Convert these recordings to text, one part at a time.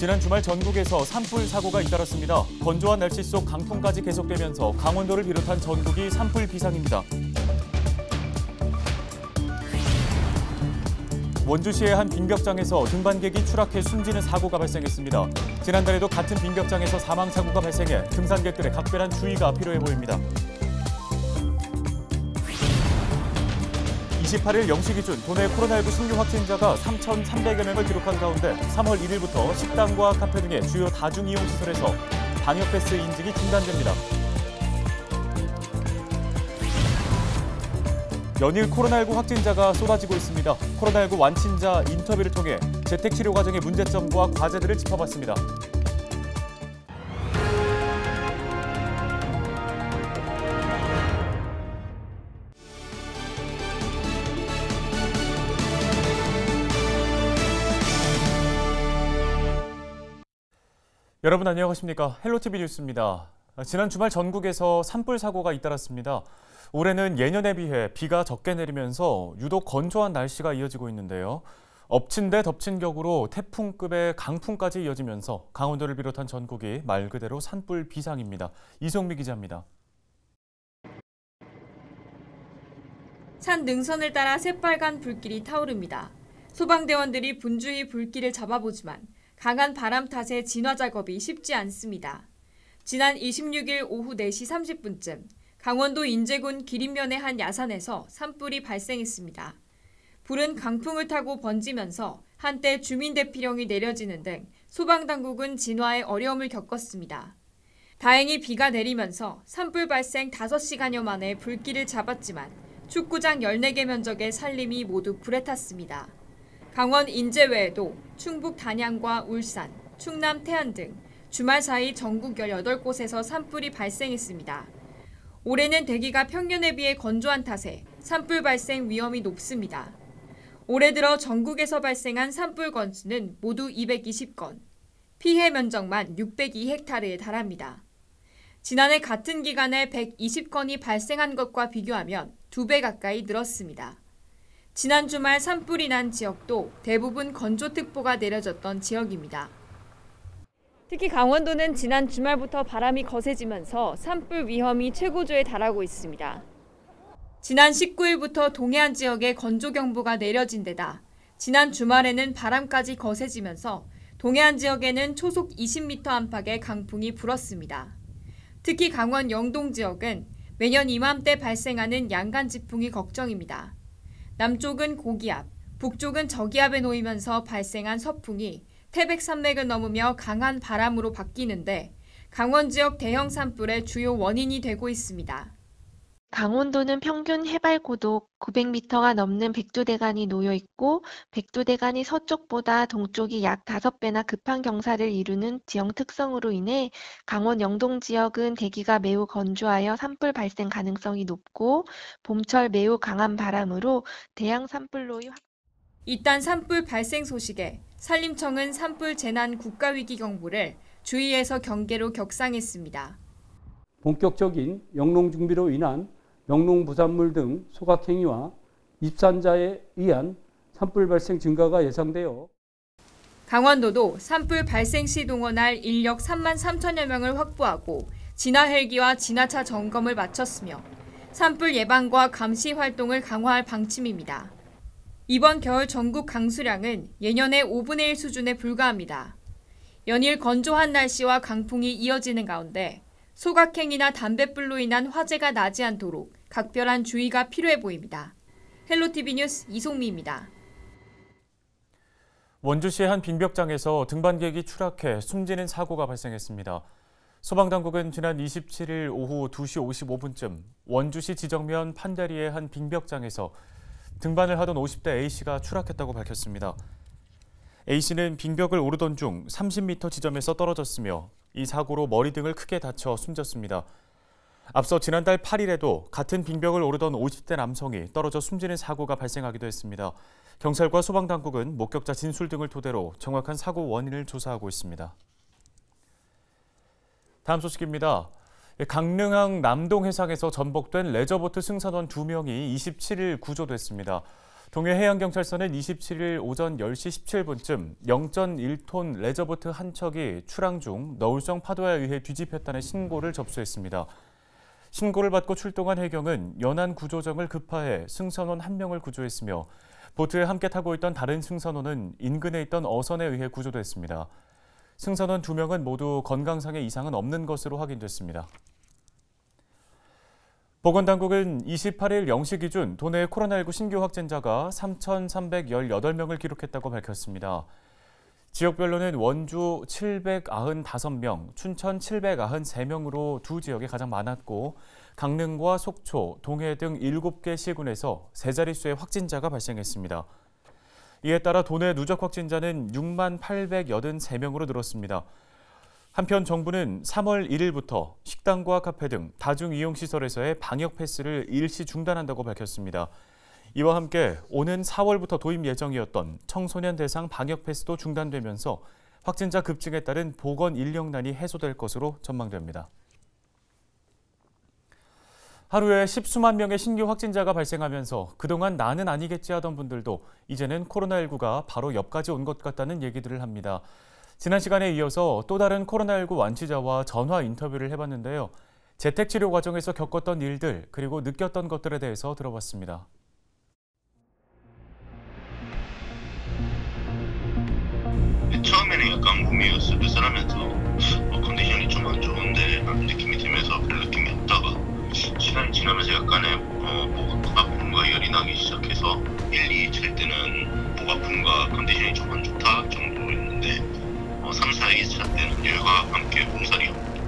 지난 주말 전국에서 산불 사고가 잇따랐습니다. 건조한 날씨 속 강풍까지 계속되면서 강원도를 비롯한 전국이 산불 비상입니다. 원주시의 한 빙벽장에서 등반객이 추락해 숨지는 사고가 발생했습니다. 지난달에도 같은 빙벽장에서 사망 사고가 발생해 등산객들의 각별한 주의가 필요해 보입니다. 28일 0시 기준 도내 코로나19 신규 확진자가 3,300여 명을 기록한 가운데 3월 1일부터 식당과 카페 등의 주요 다중이용시설에서 방역 패스 인증이 중단됩니다. 연일 코로나19 확진자가 쏟아지고 있습니다. 코로나19 완친자 인터뷰를 통해 재택치료 과정의 문제점과 과제들을 짚어봤습니다. 여러분 안녕하십니까? 헬로티비 뉴스입니다. 지난 주말 전국에서 산불 사고가 잇따랐습니다. 올해는 예년에 비해 비가 적게 내리면서 유독 건조한 날씨가 이어지고 있는데요. 엎친 데 덮친 격으로 태풍급의 강풍까지 이어지면서 강원도를 비롯한 전국이 말 그대로 산불 비상입니다. 이송미 기자입니다. 산 능선을 따라 새빨간 불길이 타오릅니다. 소방대원들이 분주히 불길을 잡아보지만 강한 바람 탓에 진화 작업이 쉽지 않습니다. 지난 26일 오후 4시 30분쯤 강원도 인제군 기린면의 한 야산에서 산불이 발생했습니다. 불은 강풍을 타고 번지면서 한때 주민 대피령이 내려지는 등 소방당국은 진화에 어려움을 겪었습니다. 다행히 비가 내리면서 산불 발생 5시간여 만에 불길을 잡았지만 축구장 14개 면적의 산림이 모두 불에 탔습니다. 강원 인제 외에도 충북 단양과 울산, 충남 태안 등 주말 사이 전국 18곳에서 산불이 발생했습니다. 올해는 대기가 평년에 비해 건조한 탓에 산불 발생 위험이 높습니다. 올해 들어 전국에서 발생한 산불 건수는 모두 220건, 피해 면적만 602헥타르에 달합니다. 지난해 같은 기간에 120건이 발생한 것과 비교하면 2배 가까이 늘었습니다. 지난 주말 산불이 난 지역도 대부분 건조특보가 내려졌던 지역입니다. 특히 강원도는 지난 주말부터 바람이 거세지면서 산불 위험이 최고조에 달하고 있습니다. 지난 19일부터 동해안 지역에 건조경보가 내려진 데다 지난 주말에는 바람까지 거세지면서 동해안 지역에는 초속 20m 안팎의 강풍이 불었습니다. 특히 강원 영동 지역은 매년 이맘때 발생하는 양간지풍이 걱정입니다. 남쪽은 고기압, 북쪽은 저기압에 놓이면서 발생한 서풍이 태백산맥을 넘으며 강한 바람으로 바뀌는데 강원 지역 대형 산불의 주요 원인이 되고 있습니다. 강원도는 평균 해발 고도 900m가 넘는 백두대간이 놓여 있고 백두대간이 서쪽보다 동쪽이 약 5배나 급한 경사를 이루는 지형 특성으로 인해 강원 영동 지역은 대기가 매우 건조하여 산불 발생 가능성이 높고 봄철 매우 강한 바람으로 대양 산불로의 이딴 산불 발생 소식에 산림청은 산불 재난 국가위기 경보를 주의해서 경계로 격상했습니다. 본격적인 영농 준비로 인한 영농 부산물 등 소각행위와 입산자에 의한 산불 발생 증가가 예상되어 강원도도 산불 발생 시 동원할 인력 3만 3천여 명을 확보하고 진화 헬기와 진화차 점검을 마쳤으며 산불 예방과 감시 활동을 강화할 방침입니다. 이번 겨울 전국 강수량은 예년의 5분의 1 수준에 불과합니다. 연일 건조한 날씨와 강풍이 이어지는 가운데 소각행위나 담뱃불로 인한 화재가 나지 않도록 각별한 주의가 필요해 보입니다. 헬로티비 뉴스 이송미입니다. 원주시의 한 빙벽장에서 등반객이 추락해 숨지는 사고가 발생했습니다. 소방당국은 지난 27일 오후 2시 55분쯤 원주시 지정면 판다리의 한 빙벽장에서 등반을 하던 50대 A씨가 추락했다고 밝혔습니다. A씨는 빙벽을 오르던 중 30m 지점에서 떨어졌으며 이 사고로 머리 등을 크게 다쳐 숨졌습니다. 앞서 지난달 8일에도 같은 빙벽을 오르던 50대 남성이 떨어져 숨지는 사고가 발생하기도 했습니다. 경찰과 소방당국은 목격자 진술 등을 토대로 정확한 사고 원인을 조사하고 있습니다. 다음 소식입니다. 강릉항 남동해상에서 전복된 레저보트 승선원 2명이 27일 구조됐습니다. 동해해양경찰서는 27일 오전 10시 17분쯤 0.1톤 레저보트 한 척이 출항 중 너울성 파도에 의해 뒤집혔다는 신고를 접수했습니다. 신고를 받고 출동한 해경은 연안 구조정을 급파해 승선원 1명을 구조했으며 보트에 함께 타고 있던 다른 승선원은 인근에 있던 어선에 의해 구조됐습니다. 승선원 2명은 모두 건강상의 이상은 없는 것으로 확인됐습니다. 보건당국은 28일 0시 기준 도내 코로나19 신규 확진자가 3,318명을 기록했다고 밝혔습니다. 지역별로는 원주 795명, 춘천 793명으로 두 지역이 가장 많았고 강릉과 속초, 동해 등 7개 시군에서 세 자릿수의 확진자가 발생했습니다. 이에 따라 도내 누적 확진자는 6만 883명으로 늘었습니다. 한편 정부는 3월 1일부터 식당과 카페 등 다중이용시설에서의 방역 패스를 일시 중단한다고 밝혔습니다. 이와 함께 오는 4월부터 도입 예정이었던 청소년 대상 방역 패스도 중단되면서 확진자 급증에 따른 보건 인력난이 해소될 것으로 전망됩니다. 하루에 10수만 명의 신규 확진자가 발생하면서 그동안 나는 아니겠지 하던 분들도 이제는 코로나19가 바로 옆까지 온 것 같다는 얘기들을 합니다. 지난 시간에 이어서 또 다른 코로나19 완치자와 전화 인터뷰를 해봤는데요. 재택치료 과정에서 겪었던 일들 그리고 느꼈던 것들에 대해서 들어봤습니다. 처음에는 약간 몸이 으슬으슬하면서 컨디션이 좀 안 좋은데 라는 느낌이 들면서 별 느낌이 없다가 시간이 지나면서 약간의 목 아픔과 열이 나기 시작해서 1, 2칠 때는 목 아픔과 컨디션이 좀 안 좋다 정도였는데 3, 4일차 때는 열과 함께 몸살이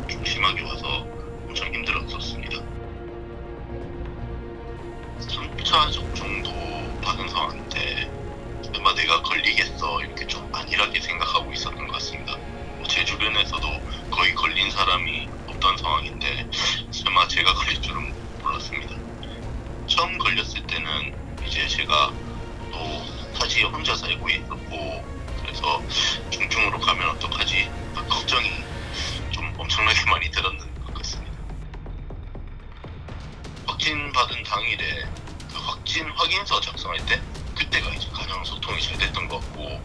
좀 심하게 와서 엄청 힘들었었습니다. 3차 접종도 받은 상황인데 설마 내가 걸리겠어 이렇게 좀 안일하게 생각하고 있었던 것 같습니다. 제 주변에서도 거의 걸린 사람이 없던 상황인데 설마 제가 걸릴 줄은 몰랐습니다. 처음 걸렸을 때는 이제 제가 또 타지에 혼자 살고 있었고 그래서 중증으로 가면 어떡하지? 걱정이 좀 엄청나게 많이 들었는 것 같습니다. 확진 받은 당일에 그 확진 확인서 작성할 때 그때가 이제 가장 소통이 잘 됐던 것 같고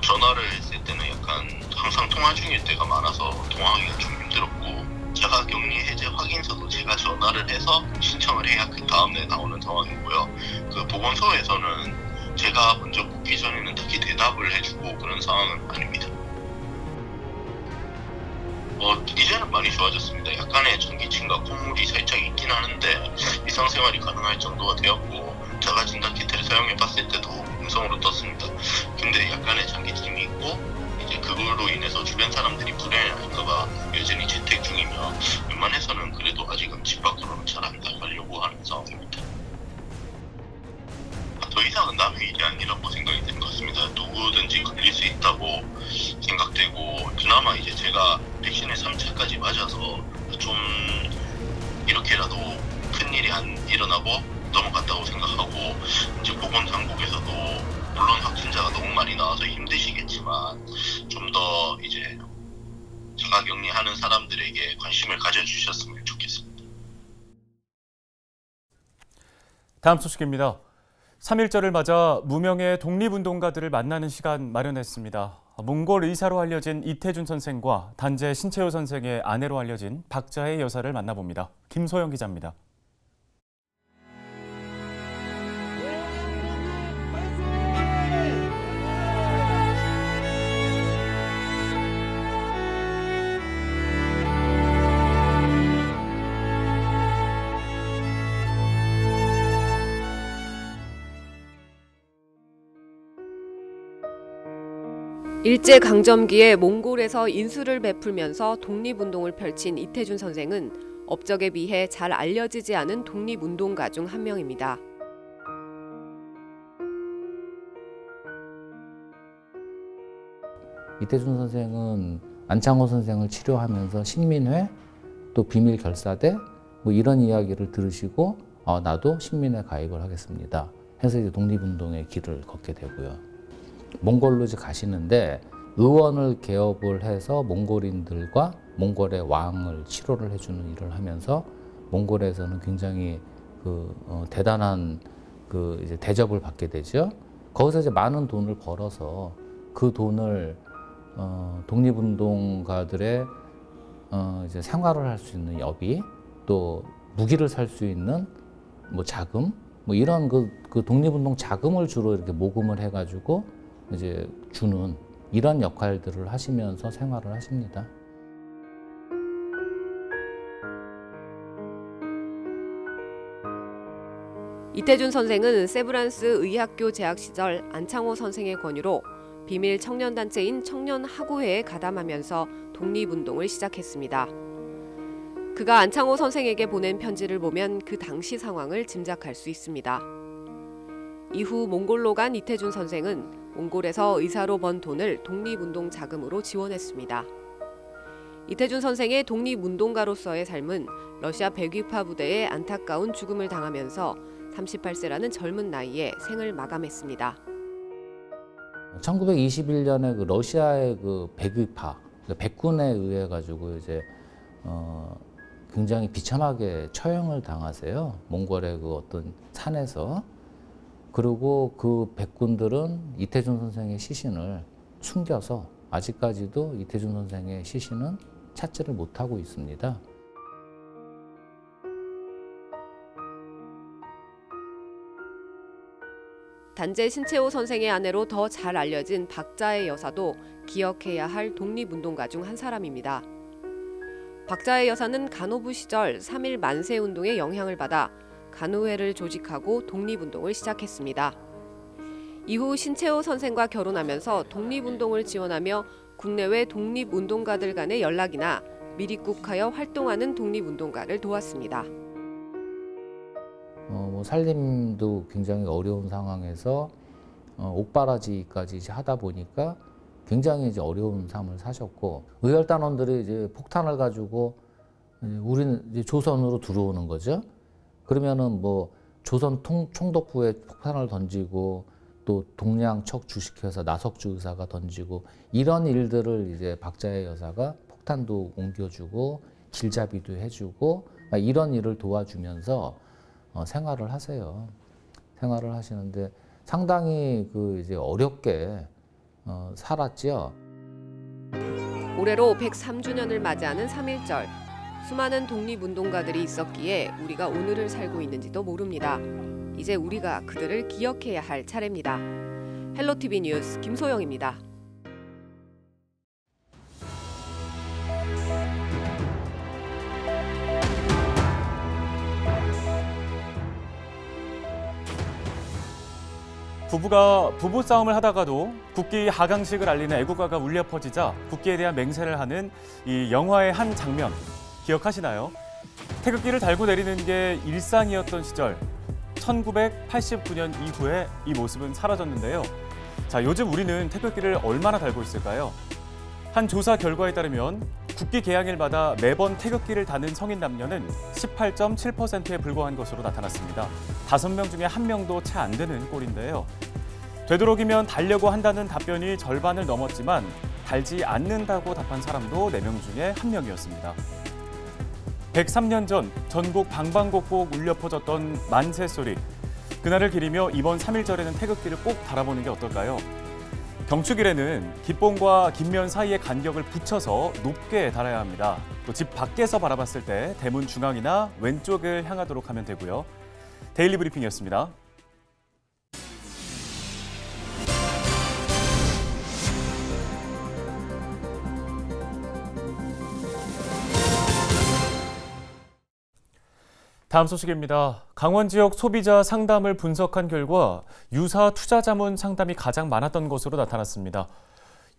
전화를 했을 때는 약간 항상 통화 중일 때가 많아서 통화하기가 좀 힘들었고 자가격리 해제 확인서도 제가 전화를 해서 신청을 해야 그 다음에 나오는 상황이고요. 그 보건소에서는 제가 먼저 묻기 전에는 딱히 대답을 해주고 그런 상황은 아닙니다. 이제는 많이 좋아졌습니다. 약간의 전기침과 콧물이 살짝 있긴 하는데 일상생활이 가능할 정도가 되었고 자가진단 키트를 사용해봤을 때도 음성으로 떴습니다. 근데 약간의 전기침이 있고 이제 그걸로 인해서 주변 사람들이 불행할까봐 여전히 재택 중이며 웬만해서는 그래도 아직은 집 밖으로는 잘 안 나가려고 하는 상황입니다. 더 이상은 남의 일이 아니라고 생각이 드는 것 같습니다. 누구든지 걸릴 수 있다고 생각되고 그나마 이제 제가 백신을 3차까지 맞아서 좀 이렇게라도 큰일이 안 일어나고 넘어갔다고 생각하고 이제 보건당국에서도 물론 확진자가 너무 많이 나와서 힘드시겠지만 좀 더 이제 자가격리하는 사람들에게 관심을 가져주셨으면 좋겠습니다. 다음 소식입니다. 3.1절을 맞아 무명의 독립운동가들을 만나는 시간 마련했습니다. 몽골 의사로 알려진 이태준 선생과 단재 신채호 선생의 아내로 알려진 박자혜 여사를 만나봅니다. 김소영 기자입니다. 일제강점기에 몽골에서 인수를 베풀면서 독립운동을 펼친 이태준 선생은 업적에 비해 잘 알려지지 않은 독립운동가 중 한 명입니다. 이태준 선생은 안창호 선생을 치료하면서 신민회, 또 비밀결사대 뭐 이런 이야기를 들으시고 나도 신민회 가입을 하겠습니다. 해서 이제 독립운동의 길을 걷게 되고요. 몽골로 이제 가시는데 의원을 개업을 해서 몽골인들과 몽골의 왕을 치료를 해주는 일을 하면서 몽골에서는 굉장히 대단한 그 이제 대접을 받게 되죠. 거기서 이제 많은 돈을 벌어서 그 돈을 독립운동가들의 이제 생활을 할 수 있는 여비, 또 무기를 살 수 있는 뭐 자금, 뭐 이런 그 독립운동 자금을 주로 이렇게 모금을 해가지고 이제 주는 이런 역할들을 하시면서 생활을 하십니다. 이태준 선생은 세브란스 의학교 재학 시절 안창호 선생의 권유로 비밀 청년단체인 청년하구회에 가담하면서 독립운동을 시작했습니다. 그가 안창호 선생에게 보낸 편지를 보면 그 당시 상황을 짐작할 수 있습니다. 이후 몽골로 간 이태준 선생은 몽골에서 의사로 번 돈을 독립운동 자금으로 지원했습니다. 이태준 선생의 독립운동가로서의 삶은 러시아 백위파 부대에 안타까운 죽음을 당하면서 38세라는 젊은 나이에 생을 마감했습니다. 1921년에 그 러시아의 그 백위파, 백군에 의해 가지고 이제 굉장히 비참하게 처형을 당하세요. 몽골의 그 어떤 산에서. 그리고 그 백군들은 이태준 선생의 시신을 숨겨서 아직까지도 이태준 선생의 시신은 찾지를 못하고 있습니다. 단재 신채호 선생의 아내로 더 잘 알려진 박자의 여사도 기억해야 할 독립운동가 중 한 사람입니다. 박자의 여사는 간호부 시절 3.1 만세운동의 영향을 받아 간호회를 조직하고 독립운동을 시작했습니다. 이후 신채호 선생과 결혼하면서 독립운동을 지원하며 국내외 독립운동가들 간의 연락이나 미립국하여 활동하는 독립운동가를 도왔습니다. 살림도 굉장히 어려운 상황에서 옥바라지까지 이제 하다 보니까 굉장히 이제 어려운 삶을 사셨고, 의열단원들이 이제 폭탄을 가지고 우리는 이제 조선으로 들어오는 거죠. 그러면은 뭐 조선 총독부에 폭탄을 던지고 또 동양척 주식회사 나석주 의사가 던지고 이런 일들을 이제 박자의 여사가 폭탄도 옮겨주고 길잡이도 해주고 이런 일을 도와주면서 생활을 하세요. 생활을 하시는데 상당히 그 이제 어렵게 살았죠. 올해로 103주년을 맞이하는 3.1절. 수많은 독립운동가들이 있었기에 우리가 오늘을 살고 있는지도 모릅니다. 이제 우리가 그들을 기억해야 할 차례입니다. 헬로티비 뉴스 김소영입니다. 부부가 부부싸움을 하다가도 국기 하강식을 알리는 애국가가 울려 퍼지자 국기에 대한 맹세를 하는 이 영화의 한 장면 기억하시나요? 태극기를 달고 내리는 게 일상이었던 시절 1989년 이후에 이 모습은 사라졌는데요. 자, 요즘 우리는 태극기를 얼마나 달고 있을까요? 한 조사 결과에 따르면 국기 개항일마다 매번 태극기를 다는 성인 남녀는 18.7%에 불과한 것으로 나타났습니다. 5명 중에 1명도 채 안 되는 꼴인데요. 되도록이면 달려고 한다는 답변이 절반을 넘었지만 달지 않는다고 답한 사람도 4명 중에 1명이었습니다. 103년 전 전국 방방곡곡 울려 퍼졌던 만세 소리. 그날을 기리며 이번 3.1절에는 태극기를 꼭 달아보는 게 어떨까요? 경축일에는 깃봉과 깃면 사이의 간격을 붙여서 높게 달아야 합니다. 또 집 밖에서 바라봤을 때 대문 중앙이나 왼쪽을 향하도록 하면 되고요. 데일리 브리핑이었습니다. 다음 소식입니다. 강원 지역 소비자 상담을 분석한 결과 유사 투자 자문 상담이 가장 많았던 것으로 나타났습니다.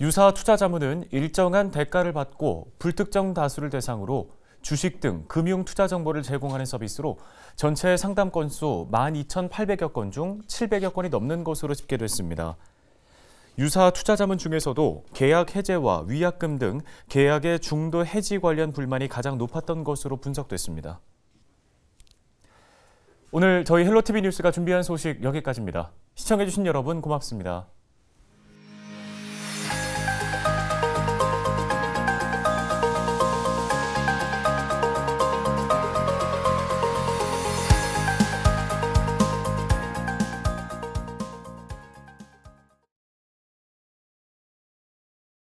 유사 투자 자문은 일정한 대가를 받고 불특정 다수를 대상으로 주식 등 금융 투자 정보를 제공하는 서비스로 전체 상담 건수 12,800여 건 중 700여 건이 넘는 것으로 집계됐습니다. 유사 투자 자문 중에서도 계약 해제와 위약금 등 계약의 중도 해지 관련 불만이 가장 높았던 것으로 분석됐습니다. 오늘 저희 헬로티비 뉴스가 준비한 소식 여기까지입니다. 시청해주신 여러분 고맙습니다.